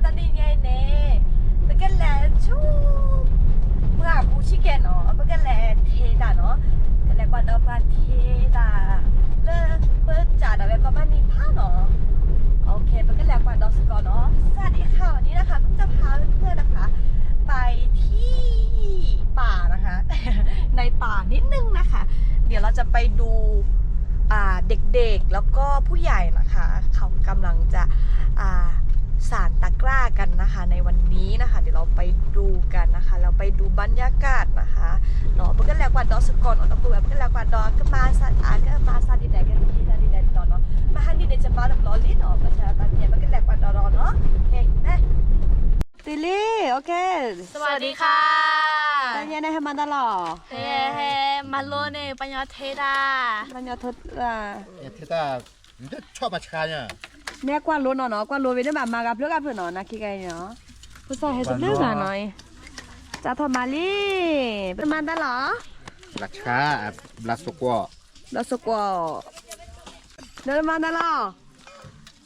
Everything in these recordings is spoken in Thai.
ตอนนี้ไงเน่ปกแลชูเมื่อผู้ชิเกนเนาะปกแลเทดาเนาะปกแลกว่าดอกบันเทดาเลิกเปิดจ่าดอกแบบก็มันนี่ผ้าเนาะโอเคปกแลกว่าดอกสกอเนาะสวัสดีค่ะวันนี้นะคะผมจะพาเพื่อนๆนะคะไปที่ป่านะคะ ในป่านิดนึงนะคะเดี๋ยวเราจะไปดูเด็กๆแล้วก็ผู้ใหญ่นะคะเขากำลังจะสานตะกร้ากันนะคะในวันนี้นะคะเดี๋ยวเราไปดูกันนะคะเราไปดูบรรยากาศนะคะเนาะเพื่อนก็แล้วกว่าดอสกอนเอาตะปูแบบเพื่อนแล้วกว่าดอก็มาสัตว์ก็มาสัตว์ดีแดกันที่ดีแดนดอนเนาะมาฮันดีเดจะมาแบบล้อลิ้นออกประชาชนเนี่ยเพื่อนก็แล้วกว่าดอเนาะโอเคนะติลี่โอเคสวัสดีค่ะเป็นยังไงให้มันตลอดเฮ้มาโลเน่ปัญญาเทดาปัญญาทศเทดามันชอบมาชาเนี่ยเนี่ยกว่าโลเนาะกว่าโลเวเดมากับเพื่อนกับเพื่อนเนาะนะคิดไงเนาะผู้ชายให้สุดเลือกหน่อยจะทำมาลีเป็นมันตลอดบลัชาบลัสกัวบลัสกัวเดินมันตลอด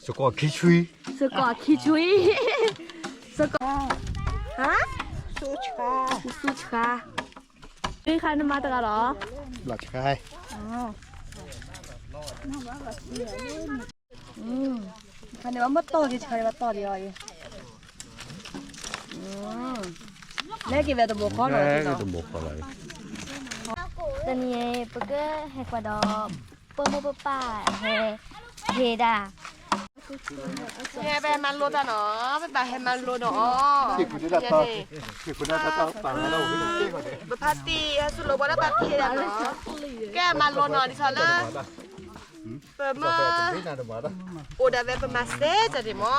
สกัวคิชุยสกัวคิชุยสกัวฮะสุชานี่ใครนมาตลอดหรอบลัชาคันนี้ว่ามาต่อกี่ชัยมาต่อดีเลยแม่กี่เวลาตัวบุกเขาหน่อยเนาะตัวบุกเขาเลยตอนนี้ปกติเฮกวาดอร์ปโมปป้าเฮดาเฮ้เป็นมันโลดเนาะเป็นแบบให้มันโลเนาะที่คุณได้ต่อที่คุณได้ต่อฝั่งเราไม่ต้องเก่งกว่านี้แบบพัตตีสุดโลบอลพัตตีเนาะแกมันโลเนาะดิฉันเลยเปิดมาโอ้ดาเวเป็นมาเซ่จะดิมอ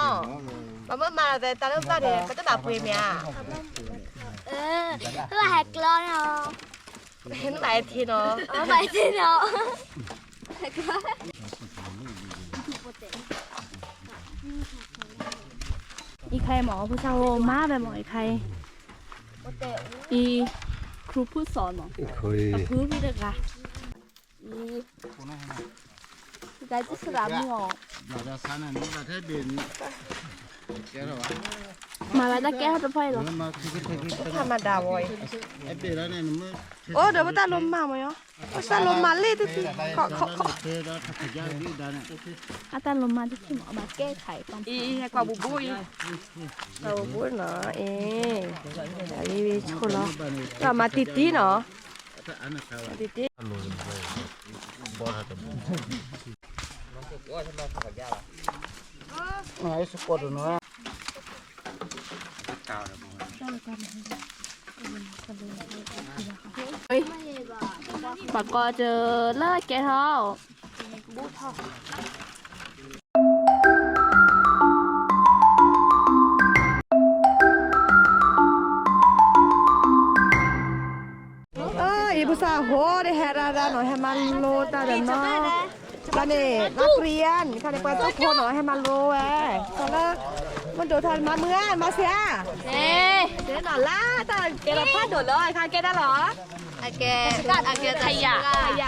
มาเวตาลุ่มตาเดียก็จะแบบเปรี้ยมีตัวแฮกล้อเนาะเห็นหลายทีเนาะหลายทีเนาะอีใครหมอผู้ชายโรมาแบบหมออีใครอีครูพูดสอนหมอกับครูพี่เด็กอะอีไก่จะสลับหมอมาแล้วจะแก้ให้ไปหรอธรรมดาโว้ยโอ้เดี๋ยวมาตาลมมาไหมอ่ะมาตาลมมาเล่ที่เขาอาจารย์ลงมาที่ที่หมอมาแก้ไขความอีให้กว่าบุบุยเราบุบุยเนาะอันนี้วิชุลเรามาติดตีเนาะติดตีไอ้สปอร์ตเนาะปากกอเจอเลิศแกเท้าบูทออีภาษาโหได้แฮราดาหน่อยให้มันโลตาเดินเนาะแล้วนี่นักเรียนค่ะในการทุกคนหน่อยให้มันโลแหวตอนแรกมันโดดทันมาเมื่อมาเสียเจ๊หน่อล่าตอนแกเราพลาดโดดเลยค่ะแกได้หรอแกขย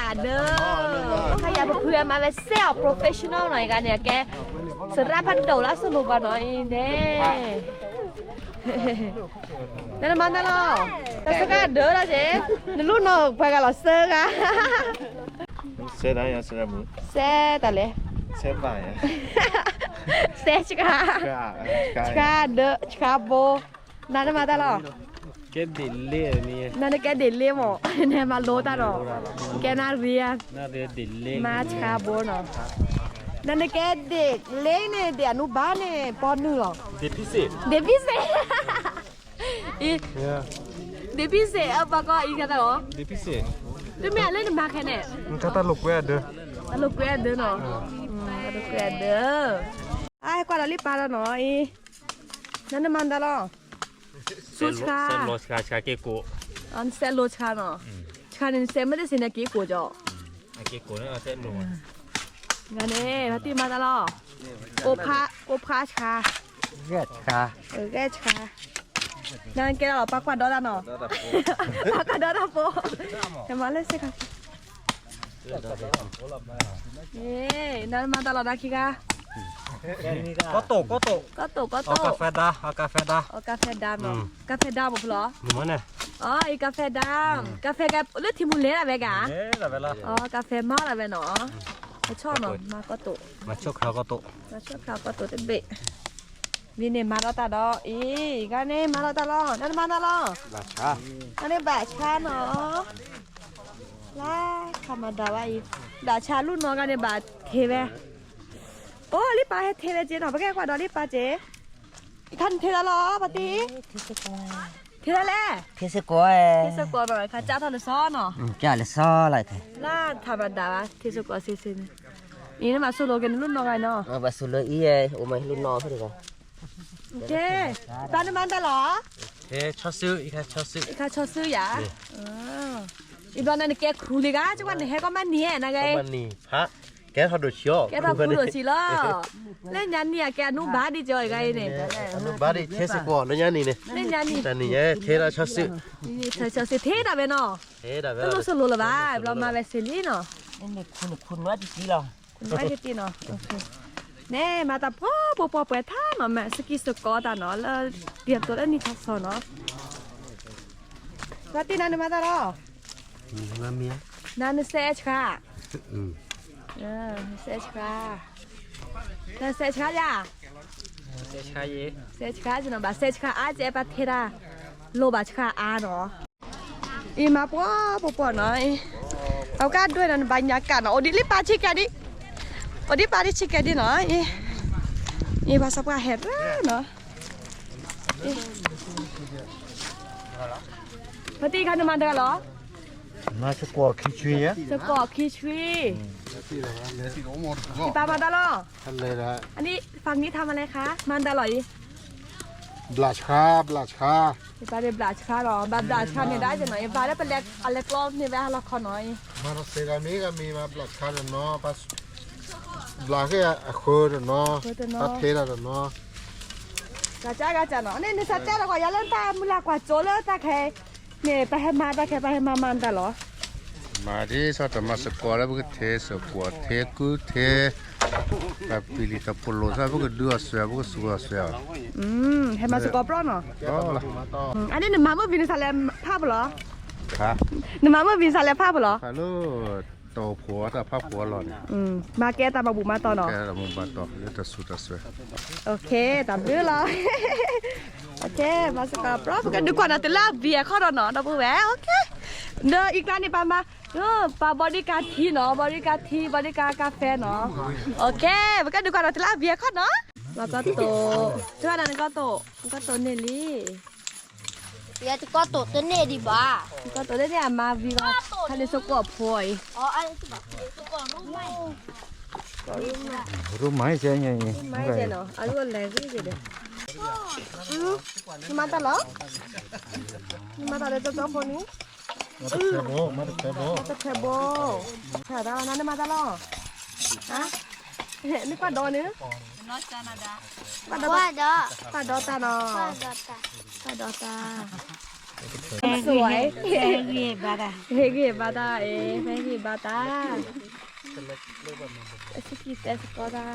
ะเด้อขยะเพื่อนมาเลยเซลล์โปรเฟชชั่นอลหน่อยกันเนี่ยแกสระพันโดแล้วสรุปกันหน่อยเด้นั่นมันนั่นหรอแต่สกัดเด้อละเจ๊นั่นลูกน้องไปกันหรอเซอร์กันเซ่ได้ยังเซ่ได้มั้ยเซ่แต่เลยเซ่บ่ายเซ่ชิคาเด้อชิคาโบนั่นมาตลอดแกดิลเล่นี่นั่นแกดิลเล่หมอเนี่ยมาโลตลอดแกน่าเรียนดิลเล่มาชิคาโบเนาะนั่นแกเด็กเล็กเนี่ยเด็กอนุบาลเนี่ยปอนหนึ่งหรอเด็กพิเศษเด็กพิเศษเด็กพิเศษเอาปากก็อีกแล้วเหรอเด็กพิเศษด้วยแม่เล่นมาแค่ไหนมันก็ตลกแวดเด้อตลกแวดเด้อเนาะตลกแวดเด้อไอ้กว่าเรารีบไปแล้วเนาะอีนั่นมันตลอดสุชาเซลโลชาชาเกโกอันเซลโลชาเนาะชาเนี่ยเซไม่ได้สินะเกโกจ้ะเกโกเนี่ยเซลโลงั้นเนี่ยพัตติมาตลอดโกพาชาแก่ชาแก่ชานั่นแกเราปากกว่าดอดาเนาะปากกว่าดอดาโปแต่มาเลยสิค่ะนั่นมาตลอดนะคิกา ก็โตก็โต ก็โตก็โต เอากาแฟดาเอากาแฟดา อ๋อกาแฟดำเหรอกาแฟดำบอกเหรอ หนูมันเนี่ย อ๋ออีกาแฟดำกาแฟกับเลือดทิมูเล่อะไรกะ เอ๊ะละเวลา อ๋อกาแฟมาอะไรเนาะชอบเนาะมาก็โต มาชกเขาก็โต มาชอบข้าวก็โตเต็มเบะวินเนี่ยมาแล้วตาดออีกันเนี่ยมาแล้วตาลอนั่นมาตาลอ ราชา อันนี้แบบชาเนาะล่าธรรมดาว่าอีแบบชารุ่นน้องกันเนี่ยแบบเทเวโอ้ลิปาเทเวเจเนาะไปแก้กว่าดอลิปาเจคันเทละล้อปะตีเทละแล่ Thế sẽ có เทสกัวแบบค่ะจ้าทอนซ้อเนาะ chả là so lại thế. ล่าธรรมดาว่าเทสกัวซินนี่นะมาโซโลกันรุ่นน้องไงเนาะ Bà sửa lưỡi ý ôm mày luôn no thôi được rồi. โอเคตาน้ำมันตาหรอ เอ๊ะชอบซื้ออีกแค่ชอบซื้อ อีกค่ะชอบซื้อหยาอีกตอนนั้นแกครูเลยกะจังหวะนี้ให้ก็มันเนี่ยนะไง มันนี่ฮะแกทอดดูเชียว แกทำพูดสิล่ะเล่นยันเนี่ยแกนุ่มบ้าดีจอยไงเนี่ย นุบาดิเทสก่อนแล้วนี่เนี่ย เล่นยันนี่ แต่นี่เนี่ยเทเราชอบซื้อ นี่เธอจะเทได้ไหมเนาะ เทได้เว ต้อง ลา รู้สึกรู้หรือเปล่าเรามาเวสิลีเนาะ Nên này khôn quá thì tí lòng. คุณไม่ได้ตีเนาะโอเคแน่มาแต่พ่อปอเปิดท่าเนาะแม่สกีสกอตาเนาะแล้วเรียบตัวแล้วนี่ทักษะเนาะว่าตีนันมาตาหรอ มาเมีย นันเซชค่ะ อืม เซชค่ะแต่เซชค่ะจ้ะ เซชาเย เซชค่ะจะเนาะบาเซชค่ะอาเจปาเทราโลบาชค่ะอาเนาะอีมาปัวปัวเนาะเอาการด้วยนั่นบรรยากาศเนาะโอดิลิปาชิกาดิโอดิปาดิชิกาดิเนาะอีภาษาปาเฮ็ดเนาะพอตีกันมาเด้อเหรอ มาสกอร์คิชวีอ่ะ สกอคิชวีพี่ปามาตาลอ ทะเลละ อันนี้ฝั่งนี้ทำอะไรคะมันตาลอย บลาชาบลาชา พี่ปาได้บลาชค่ะหรอบลาชค่ะเนี่ยได้จะหน่อยพี่ปาได้เป็นเล็กอะไรกล้องนี่แวะละครหน่อย มาเซรามิกมีมาบลาชาเนาะปัสบลาก็อะโคดเนาะปัสเทราเนาะ กาจ้ากาจ้าเนาะเนี่ยสัจจะแล้วก็อย่าเล่นตามุลากว่าโจเลตาแค่เนี่ยไปให้มาตาแค่ไปให้มามันตาหรอ มาดิสอดมาสกอร์แล้วพวกเทสกอร์เทกูเทแบบปิลิตาโปโลซะพวกดูอาเซียพวกสัวเซีย ให้มาสกอปรอเนาะ ก็ละ อันนี้หนึ่งมาเมื่อวินซาเลมภาพเหรอ ค่ะ หนึ่งมาเมื่อวินซาเลมภาพเหรอ ฮัลโหลโตผัวแต่ภาพผัวหล่อน มาแก้ตาบาบุมาต่อเนาะ แกเรามุบัตต่อเลือดสุดสวย โอเคตามดื้อเลยโอเคมาสกอปรอกันดูก่อนนะแต่ละเบียร์ข้อดอนเนาะดับเบิลแหวโอเคเนออีกร้านนี้ปามาปาบริการทีเนาะบริการทีบริการกาแฟเนาะโอเคมากันดูก่อนนะแต่ละเบียร์ข้อเนาะแล้วก็โตช่วยนั้นก็โตเนลลี่ Ya tu kau tu ni di ba. ก็โตได้เนี่ยมาวีก็ทะเลสกอพอย Oh, ada tu ba. Tu kau rumah. รู้ไหมเจ๊ยัง ไม่เจเนาะอายุอะไรก็เจเด้มาตลอดมาตลอดจะจบคนนี้ มาตะเทโบมาตะเทโบ จะเคโบค่ะตอนนั้นมาตลอดฮะนี่ป้าดอนี่ป้าดอ Wah, dah. ป้าดอตาเนาะ Wah, dah tak. ป้าดอตาสวยเฮกีบาดาเฮกีบาดาเฮกีบาดาสกีเตสก็ได้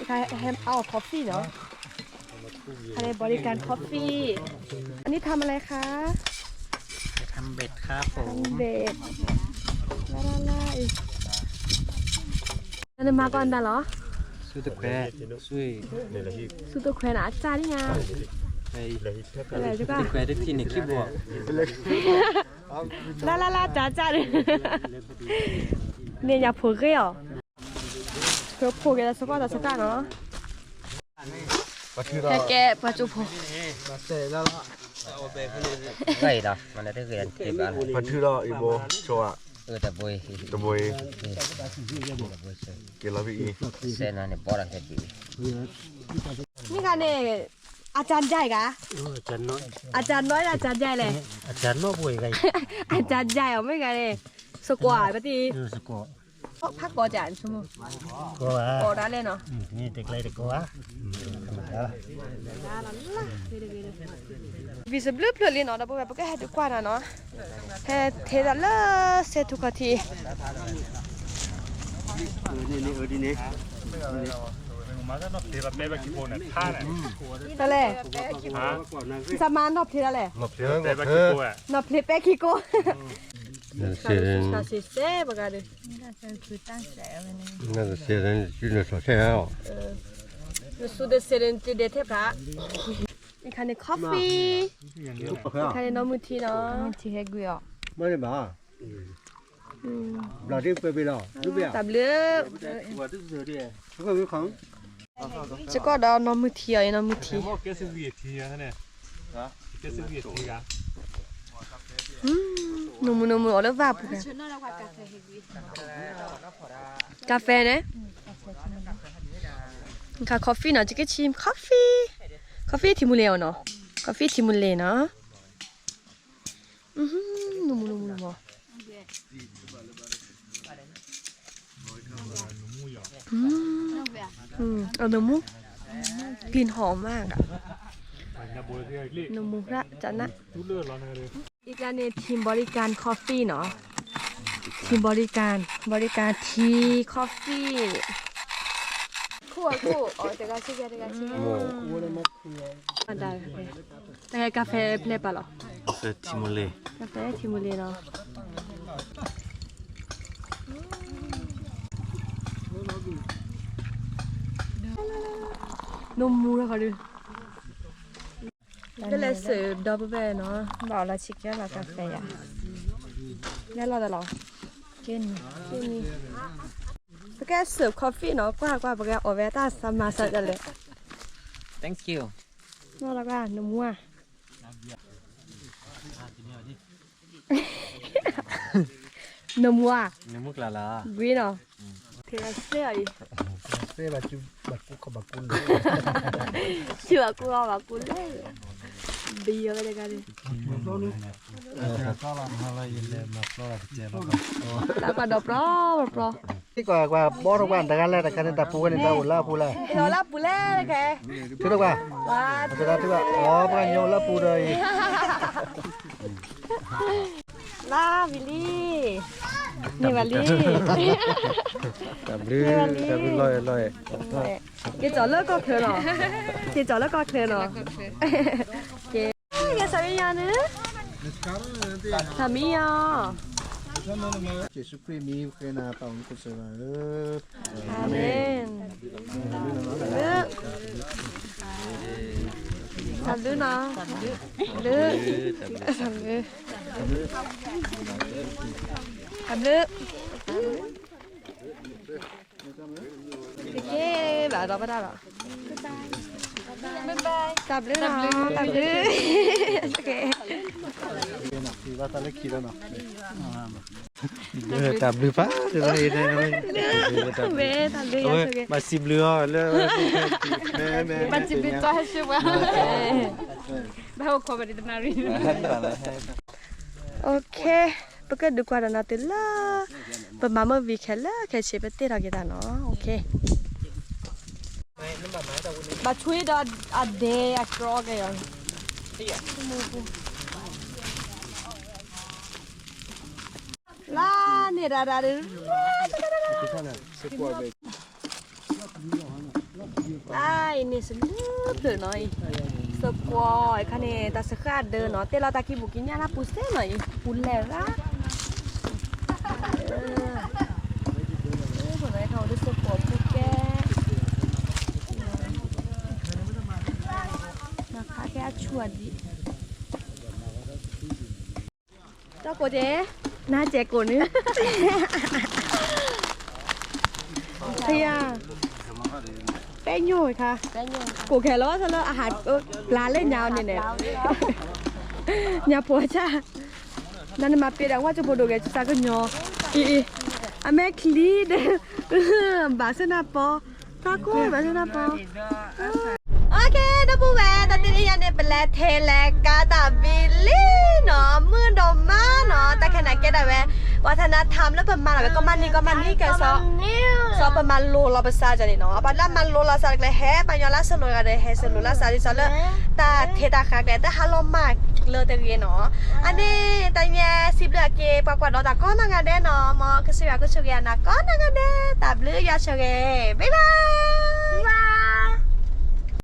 ใครแฮมเอาคอฟฟี่เนาะอะไรบริการคอฟฟี่อันนี้ทำอะไรคะ ทำเบ็ดครับผม เบ็ดลาลาอันนี้มาก่อนได้เหรอ ซื้อตะแคร่ซื้อ สุดตัวแขวนอาจารย์นี่ไง ไอ้ อะไรจ้ะก็ ตะแคร่ได้ที่นี่คิดบวก ลาจ้าจ้าเนี่ยอยากผูกเกี่ยวผูกกันสักวันสักกันเนาะ ปัจจุบั แค่ น แกปัจจุบัน มาเสร็จแล้ว ไก่ดอกมันได้เกินเก็บอะไร ปัจจุบันอีโบชัว แต่บุย ตะบวยเกล้าพี่อี เส้นนั้นเนี่ยปอดังแค่ดี นี่กันเนี่ยอาจารย์ใหญ่กะ อาจารย์น้อย อาจารย์น้อยอาจารย์ใหญ่เลย อาจารย์น้อยบวยไง อาจารย์ใหญ่เอาไม่ไงเลยสกวาปฏิ สกอ พักกอจานชั่วโมง ก็ว่า กอได้เลยเนาะ นี่เด็กไรเด็กก็ว่าธรรมดา วิสบลูเพลินเนาะดับเบิลแบบก็ให้ดูกว่านะเนาะให้เทดัลเลอร์เซทุกที นี่นี่นี่ ตะแหล่สมานนอบทีละแหล่ หลบเสียงหลบเธอน อบทีเป๊กขี้โก้ เสียง น่าสิเซ่บกาดิ น่าจะเสียงยืนสดแค่แล้ว สุดเซเรนติเดเทพระนี่คันนี้กาแฟคันนี้น้ำมือทีเนาะทีให้กูอ่ะ ไม่ได้มาเราที่ไปแล้วรู้ไหม ตับเลือด ก็คือของ จะก็ดาวน้ำมือทีอ่ะน้ำมือที นมเอาแล้วว่าปุ๊บกาแฟเนี่ยค่ะกาแฟเนาะจะกินชิมกาแฟที่มูเลเนาะกาแฟที่มูเลเนาะนมเอานมกลิ่นหอมมากอะนมมุระจันนะอีกแล้วเนี่ยทีมบริการกาแฟเนาะทีมบริการทีกาแฟคู่อ๋อแต่ก็ชื่อแต่กาแฟเพลปะหรอ ทิโมเล กาแฟทิมูเลเนาะนมมูแล้วค่ะดิก็เลยเสิร์ฟดับเบิลแบร์เนาะ บอกเราชิคกี้พายกาแฟอ่ะ แล้วเราจะลอง กิน นี่ปกติเสิร์ฟกาแฟเนาะกว่าปกติเอาไว้ตาสมาสัจเลย thank you นอกจากว่านมวัวนมวัว น้ำมุกละละ green เนาะเทสเซ่ดิ เสียแบบจุบักกุกบักกุล เชื่อกูเอาแบบกูเลยบีอะไรกันดิแล้วก็ดอกปลอปลอ ที่กว่าบอสกว่าแต่กันแล้วแต่กันแต่ปูกันแต่อุ่นละปูละ เราลับปูเล่แก ที่กว่า ว้า ที่กว่าอ๋อมันโยนละปูเลย ลาวิลลี่นี่วิลลี่ จับลื้อลอย เกจอเลิกก็เคยหรอเกจอเลิกก็เคยหรอเกสามียาเนอะสามียา เจสุครีมีเคนาตองกุศล อาเมนเลือกทำดูนะเลือกทำดูทำดูเย้แบบเราไม่ได้หรอตับเลือกตับเลือกโอเค ที่ว่าตะเล็กขี้แล้วเนาะจับลื้อปะจะได้ได้ เว้ยตับเลือกโอเค มาซิมเรือเลยแม่ มันจะเป็นตัวใช่ไหมบ้าความเป็นนารี โอเคปกติดูกว่านาติล่าประมาณเมื่อวีแค่ละแค่เชฟเตอร์อะไรกันเนาะโอเคบัดช่วยดัดเดย์อักรอกันยังลาเนี่ยดาเอ้นี่สนุกเลยหน่อยสกวอยคันนี้ตาสกัดเดินเนาะแต่เราตะกี้บุกินยาลาปุเซ่หน่อยปุแลละคนไหนเขาได้สกวปุแกนะคะแค่ชวนดิเจ้าโกเจน่าเจ๊โกเนื้อเฮียแป้งโย่ค่ะกูแค่ล้อซะแล้วอาหารปลาเล่นยาวเนี่ยยาปัวจ้านั่นมาเปียดังว่าจะพูดกันจะก็ยออะแม่คลีเด้บาสนาปอตาโก้บาสนาปอโอเคดับเบิลแวนตอนนี้ยันเนี่ยเป็นแลเทแลกาตาบิลลี่เนาะมือดมมาเนาะแต่ขณะแกได้แววัฒนธรรมแล้วประมาณอะไรก็มันนี่แกซอประมาณโลละภาษาจันเนาะปัจจุบันโลละภาษาเลยแฮ่ปัญญาละสโลกันเลยแฮ่สโลละภาษาที่สอนเลยตาเทตาคักเลยแต่ฮัลโหลมากเลยแต่เรียนเนาะอันนี้แต่เนี่ยสิบเดือนเก็บกว่าเราตาก็นั่งกันได้เนาะมอคือสิว่าก็ช่วยกันนะก็นั่งกันได้ตาบลือยาช่วยบ๊ายบาย